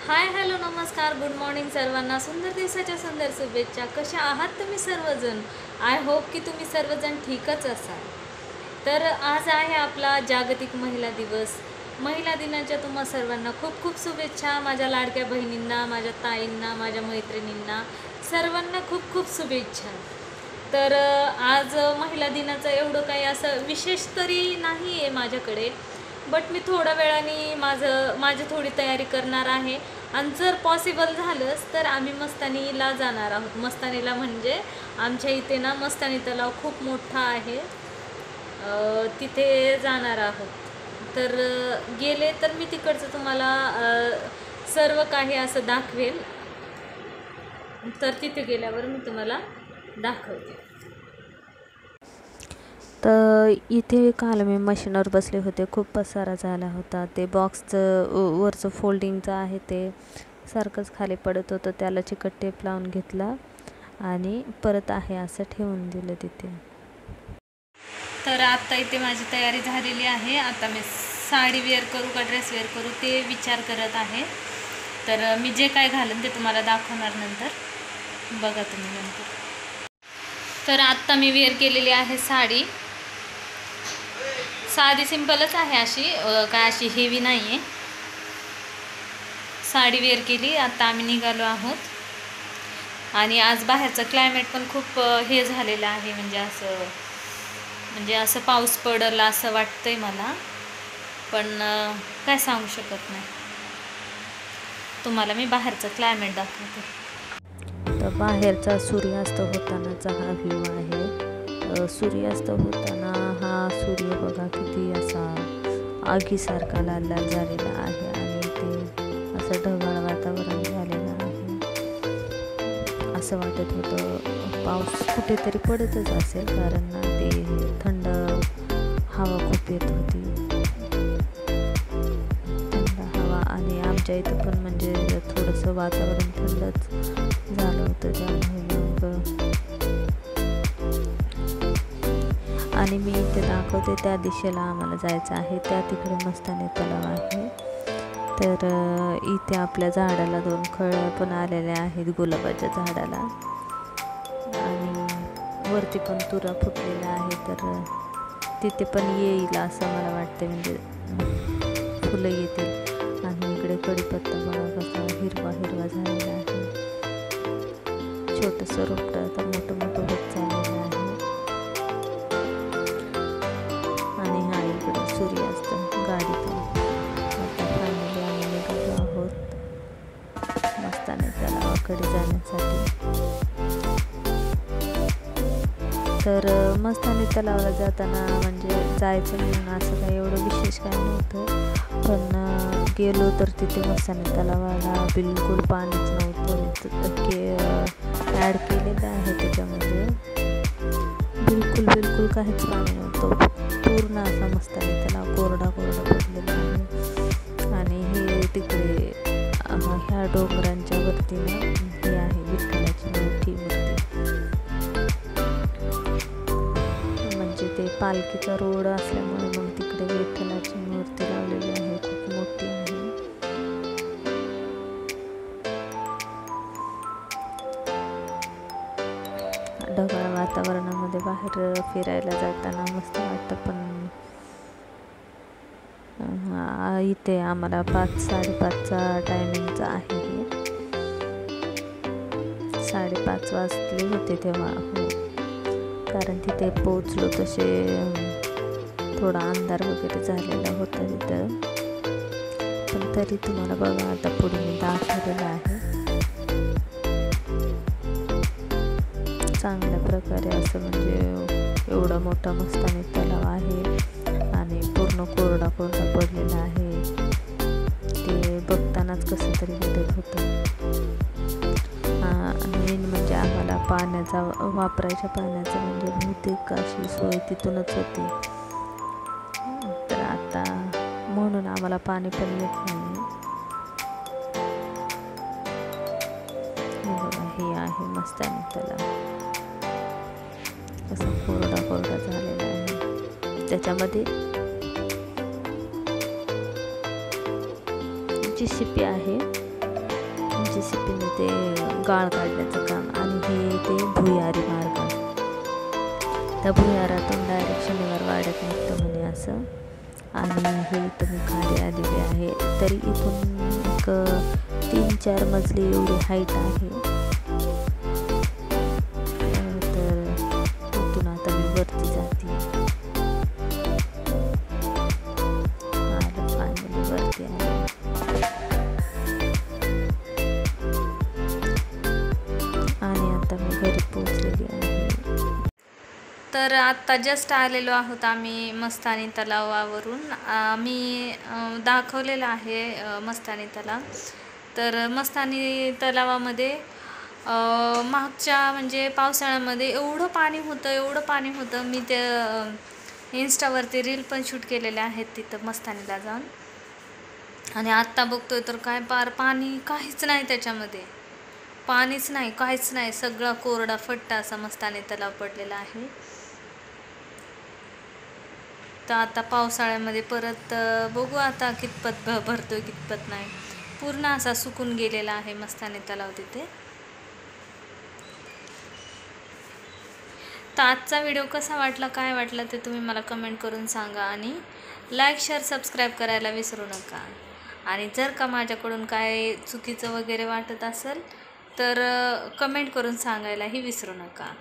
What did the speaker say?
Hi hello नमस्कार good morning सर्वांना. सुंदर दिवसाच्या सुंदर शुभेच्छा. कशा आहात तुम्ही सर्वजण? आय होप की तुम्ही सर्वजण ठीकच असाल. तर आज आहे आपला जागतिक महिला दिवस. महिला दिनाच्या तुम्हा सर्वांना खूप खूप शुभेच्छा. माझ्या लाडक्या बहिणींना, माझ्या ताईंना, माझ्या मैत्रिणींना सर्वांना खूप खूप शुभेच्छा. तर आज महिला दिनाचं एवढं काही असं विशेष तरी नाही आहे माझ्याकडे, बट मी थोड्या वेळाने माझी थोडी तयारी करणार आहे. आणि जर पॉसिबल झालंच तर आम्ही मस्तानीला जाणार आहोत. मस्तानीला म्हणजे आमच्या इथे ना मस्तानी तलाव खूप मोठा आहे, तिथे जाणार आहोत. तर गेले तर मी तिकडचं तुम्हाला सर्व काही असं दाखवेल. तर तिथे गेल्यावर मी तुम्हाला दाखवते. तर इथे काल मी मशीनवर बसले होते, खूप पसारा झाला होता. ते बॉक्सचं वरचं फोल्डिंगचं आहे ते सारखंच खाली पडत होतं, त्याला चिकट टेप लावून घेतला आणि परत आहे असं ठेवून दिलं तिथे. तर आत्ता इथे माझी तयारी झालेली आहे. आता मी साडी वेअर करू का ड्रेस वेअर करू ते विचार करत आहे. तर मी जे काय घालेन ते तुम्हाला दाखवणार नंतर, बघा तुम्ही नंतर. तर आत्ता मी वेअर केलेली आहे साडी. साधी सिंपलच आहे, काय अशी हेवी नाही आहे. साडी वेअर केली. आता आम्ही निघालो आहोत. आणि आज बाहेरचं क्लायमेट पण खूप हे झालेलं आहे, म्हणजे असं पाऊस पडेल असं वाटतंय मला, पण काय सांगू शकत नाही. तुम्हाला मी बाहेरचं क्लायमेट दाखवते. तर बाहेरचा सूर्यास्त होतानाचा हा व्ह्यू आहे. सूर्यास्त होताना हा सूर्य बघा किती असा आगीसारखा लाल लाल झालेला आहे आणि ते असं ढगाळ वातावरण झालेलं आहे. असं वाटत होतं पाऊस कुठेतरी पडतच असेल, कारण ना ते थंड हवा खूप येत होती, थंड हवा. आणि आमच्या इथं पण म्हणजे थोडंसं वातावरण थंडच झालं होतं, त्यामुळे मग आणि मी इथे दाखवते त्या दिशेला आम्हाला जायचं आहे, त्या तिकडे मस्तानी तलाव आहे. तर इथे आपल्या झाडाला 2 कळ्या पण आलेल्या आहेत गुलाबाच्या झाडाला, आणि वरती पण तुरा फुटलेला आहे. तर तिथे पण येईल असं मला वाटतं, म्हणजे फुलं येतील. आणि इकडे कडीपत्ता बघा कसा हिरवा हिरवा झालेला आहे. छोटंसं रोपटं आता मोठं मोठं होत चाललेलं आहे. आणि हा इकडे सूर्यास्त गाडी पण. आता फायनली आम्ही निघालो आहोत मस्तानी तलावाकडे जाण्यासाठी. तर मस्तानी तलावाला जाताना म्हणजे जायचं म्हणून असं काही एवढं विशेष काही नव्हतं, पण गेलो तर तिथे मस्तानी तलावाला बिलकुल पाणीच नव्हतं. ॲड केलेलं आहे त्याच्यामध्ये, बिलकुल काहीच पाणी नव्हतं. पूर्ण असा मस्तानी तलाव कोरडा पडलेला आहे. आणि हे तिकडे ह्या डोंगरांच्या वरती ना हे आहे विठ्ठलाची मोठी मूर्ती. म्हणजे ते पालखीचा रोड असल्यामुळे मग तिकडे विठ्ठलाची मूर्ती लावलेली आहे, खूप मोठी आहे. ढगाळ वातावरणामध्ये बाहेर फिरायला जाताना मस्त वाटतं. पण इथे आम्हाला 5-5:30चा टायमिंगचा आहे. 5:30 वाजले होते तेव्हा, हो, कारण तिथे पोचलो तसे थोडा अंधार वगैरे झालेला होता तिथं. पण तरी तुम्हाला बघा आता पुढे मी दाखवलेलं आहे. चांगल्या प्रकारे असं म्हणजे एवढा मोठा मस्तानी तलाव आहे आणि पूर्ण कोरडा पडलेला आहे. ते बघतानाच कसं तरी वाटत होतं. मेन म्हणजे आम्हाला वापरायच्या पाण्याचं म्हणजे बहुतेक अशी सोय तिथूनच होती. तर आता म्हणून आम्हाला पाणी पण येत नाही. हे आहे मस्तानी तलाव, असं कोरडा झालेला आहे. त्याच्यामध्ये JCB आहे गाळ काढण्याचं काम. आणि हे ते भुयारी मार्ग, त्या भुयारातून डायरेक्ट शनिवार वाड्यात निघतं म्हणे असं. आणि हे इथं मी खाली आलेले आहे. तरी इथून एक 3-4 मजली एवढी हाईट आहे. तर इथून आता मी वरती जाते. फायनली वरती आहे. आणि आता मी घरी पोहोचलेली आहे. तर आत्ता जस्ट आलेलो आहोत आम्ही मस्तानी तलावावरून. मी दाखवलेलं आहे मस्तानी तलाव. तर मस्तानी तलावामध्ये मागच्या म्हणजे पावसाळ्यामध्ये एवढं पाणी होतं. मी ते इंस्टावरती रील पण शूट केलेले आहेत तिथं मस्तानीला जाऊन. आणि आत्ता बघतोय तर काय पार पाणी काहीच नाही त्याच्यामध्ये, पाणीच नाही, काहीच नाही. सगळा कोरडा फट्टा असा मस्तानी तलाव पडलेला आहे. तर आता पावसाळ्यामध्ये परत बघू आता कितपत भरतोय कितपत नाही. पूर्ण असा सुकून गेलेला आहे मस्तानी तलाव तिथे. तर आजचा व्हिडिओ कसा वाटला, काय वाटला ते तुम्ही मला कमेंट करून सांगा. आणि लाईक, शेअर, सबस्क्राईब करायला विसरू नका. आणि जर का माझ्याकडून काय चुकीचं वगैरे वाटत असेल तर कमेंट करून सांगायलाही विसरू नका.